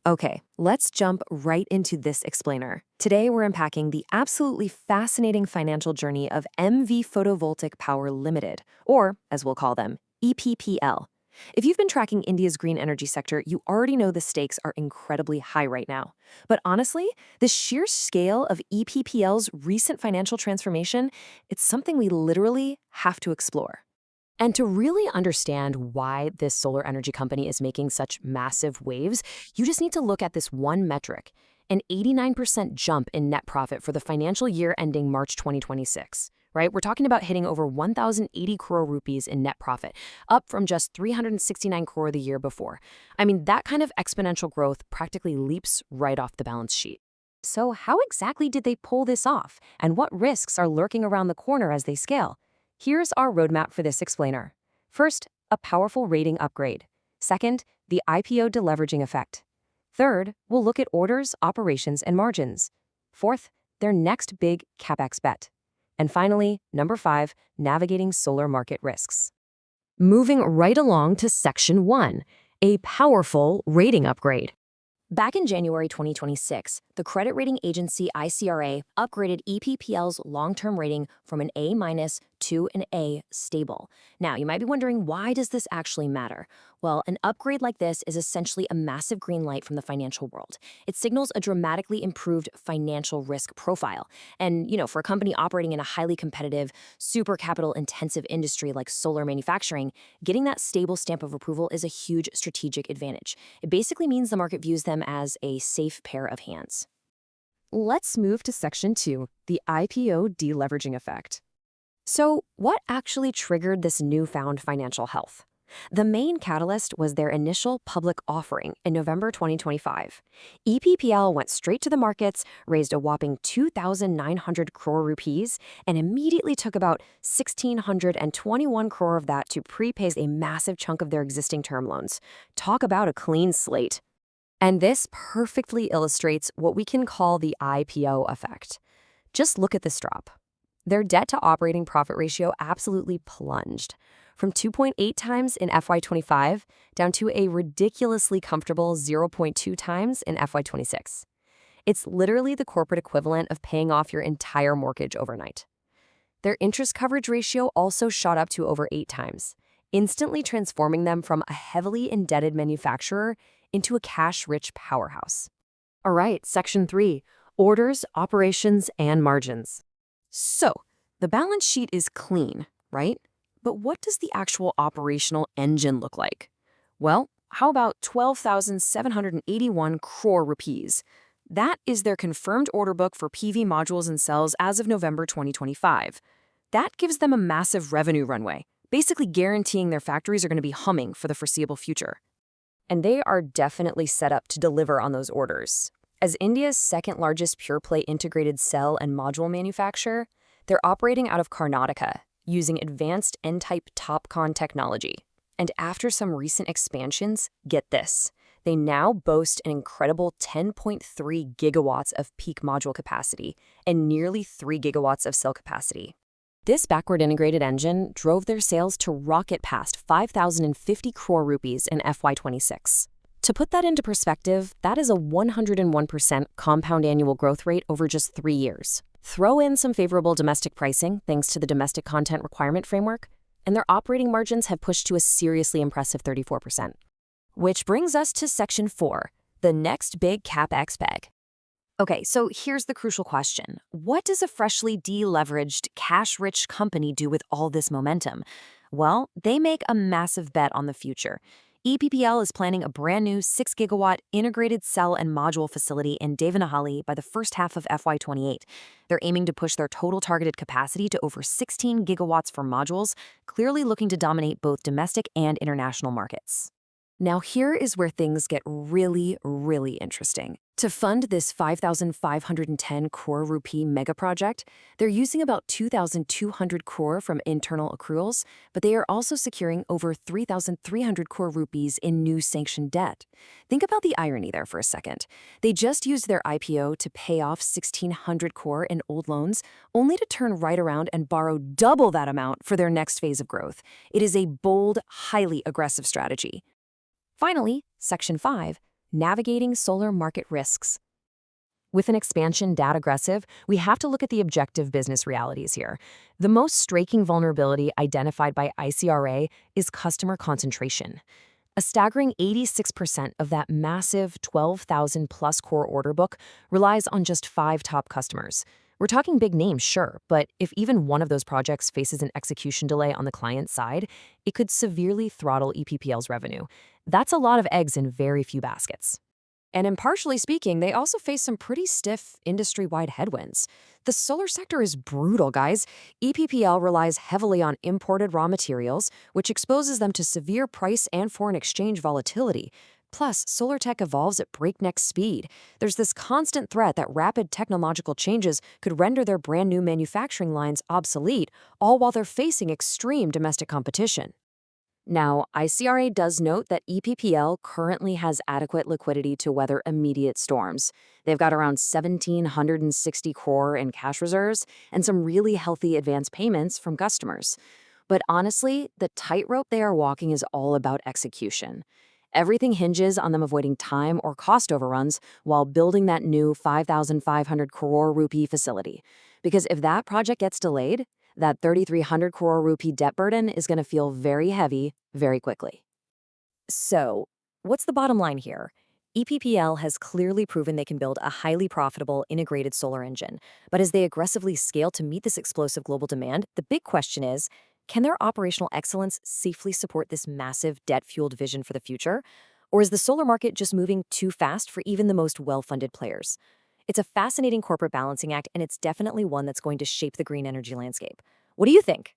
Okay, let's jump right into this explainer. Today, we're unpacking the absolutely fascinating financial journey of MV Photovoltaic Power Limited, or as we'll call them, EPPL. If you've been tracking India's green energy sector, you already know the stakes are incredibly high right now. But honestly, the sheer scale of EPPL's recent financial transformation, it's something we literally have to explore. And to really understand why this solar energy company is making such massive waves, you just need to look at this one metric, an 89% jump in net profit for the financial year ending March 2026, right? We're talking about hitting over 1,080 crore rupees in net profit, up from just 369 crore the year before. I mean, that kind of exponential growth practically leaps right off the balance sheet. So how exactly did they pull this off, and what risks are lurking around the corner as they scale? Here's our roadmap for this explainer. First, a powerful rating upgrade. Second, the IPO deleveraging effect. Third, we'll look at orders, operations, and margins. Fourth, their next big CapEx bet. And finally, number 5, navigating solar market risks. Moving right along to Section 1, a powerful rating upgrade. Back in January 2026, the credit rating agency ICRA upgraded EPPL's long-term rating from an A- to an A stable. Now, you might be wondering, why does this actually matter? Well, an upgrade like this is essentially a massive green light from the financial world. It signals a dramatically improved financial risk profile. And, for a company operating in a highly competitive, super capital-intensive industry like solar manufacturing, getting that stable stamp of approval is a huge strategic advantage. It basically means the market views them as a safe pair of hands. Let's move to Section 2, the IPO deleveraging effect. So, what actually triggered this newfound financial health? The main catalyst was their initial public offering in November 2025. EPPL went straight to the markets, raised a whopping 2,900 crore rupees, and immediately took about 1,621 crore of that to prepay a massive chunk of their existing term loans. Talk about a clean slate. And this perfectly illustrates what we can call the IPO effect. Just look at this drop. Their debt-to-operating profit ratio absolutely plunged from 2.8 times in FY25 down to a ridiculously comfortable 0.2 times in FY26. It's literally the corporate equivalent of paying off your entire mortgage overnight. Their interest coverage ratio also shot up to over 8 times, instantly transforming them from a heavily indebted manufacturer into a cash-rich powerhouse. All right, Section 3, orders, operations, and margins. So, the balance sheet is clean, right? But what does the actual operational engine look like? Well, how about 12,781 crore rupees? That is their confirmed order book for PV modules and cells as of November 2025. That gives them a massive revenue runway, basically guaranteeing their factories are going to be humming for the foreseeable future. And they are definitely set up to deliver on those orders. As India's second-largest pure-play integrated cell and module manufacturer, they're operating out of Karnataka, using advanced N-type TOPCon technology. And after some recent expansions, get this, they now boast an incredible 10.3 gigawatts of peak module capacity and nearly 3 gigawatts of cell capacity. This backward-integrated engine drove their sales to rocket past 5,050 crore rupees in FY26. To put that into perspective, that is a 101% compound annual growth rate over just 3 years. Throw in some favorable domestic pricing thanks to the Domestic Content Requirement Framework, and their operating margins have pushed to a seriously impressive 34%. Which brings us to Section 4, the next big CapEx peg. Okay, so here's the crucial question. What does a freshly deleveraged, cash-rich company do with all this momentum? Well, they make a massive bet on the future. EPPL is planning a brand new 6-gigawatt integrated cell and module facility in Devanahalli by the first half of FY28. They're aiming to push their total targeted capacity to over 16 gigawatts for modules, clearly looking to dominate both domestic and international markets. Now here is where things get really, really interesting. To fund this 5,510 crore rupee mega project, they're using about 2,200 crore from internal accruals, but they are also securing over 3,300 crore rupees in new sanctioned debt. Think about the irony there for a second. They just used their IPO to pay off 1,600 crore in old loans, only to turn right around and borrow double that amount for their next phase of growth. It is a bold, highly aggressive strategy. Finally, Section 5, navigating solar market risks. With an expansion that aggressive, we have to look at the objective business realities here. The most striking vulnerability identified by ICRA is customer concentration. A staggering 86% of that massive 12,000 plus core order book relies on just 5 top customers. We're talking big names, sure, but if even one of those projects faces an execution delay on the client side, it could severely throttle EPPL's revenue. That's a lot of eggs in very few baskets. And impartially speaking, they also face some pretty stiff industry-wide headwinds. The solar sector is brutal, guys. EPPL relies heavily on imported raw materials, which exposes them to severe price and foreign exchange volatility. Plus, solar tech evolves at breakneck speed. There's this constant threat that rapid technological changes could render their brand new manufacturing lines obsolete, all while they're facing extreme domestic competition. Now, ICRA does note that EPPL currently has adequate liquidity to weather immediate storms. They've got around 1,760 crore in cash reserves and some really healthy advance payments from customers. But honestly, the tightrope they are walking is all about execution. Everything hinges on them avoiding time or cost overruns while building that new 5,500 crore rupee facility. Because if that project gets delayed, that 3,300 crore rupee debt burden is going to feel very heavy very quickly. So, what's the bottom line here? EPPL has clearly proven they can build a highly profitable integrated solar engine. But as they aggressively scale to meet this explosive global demand, the big question is, can their operational excellence safely support this massive debt-fueled vision for the future? Or is the solar market just moving too fast for even the most well-funded players? It's a fascinating corporate balancing act, and it's definitely one that's going to shape the green energy landscape. What do you think?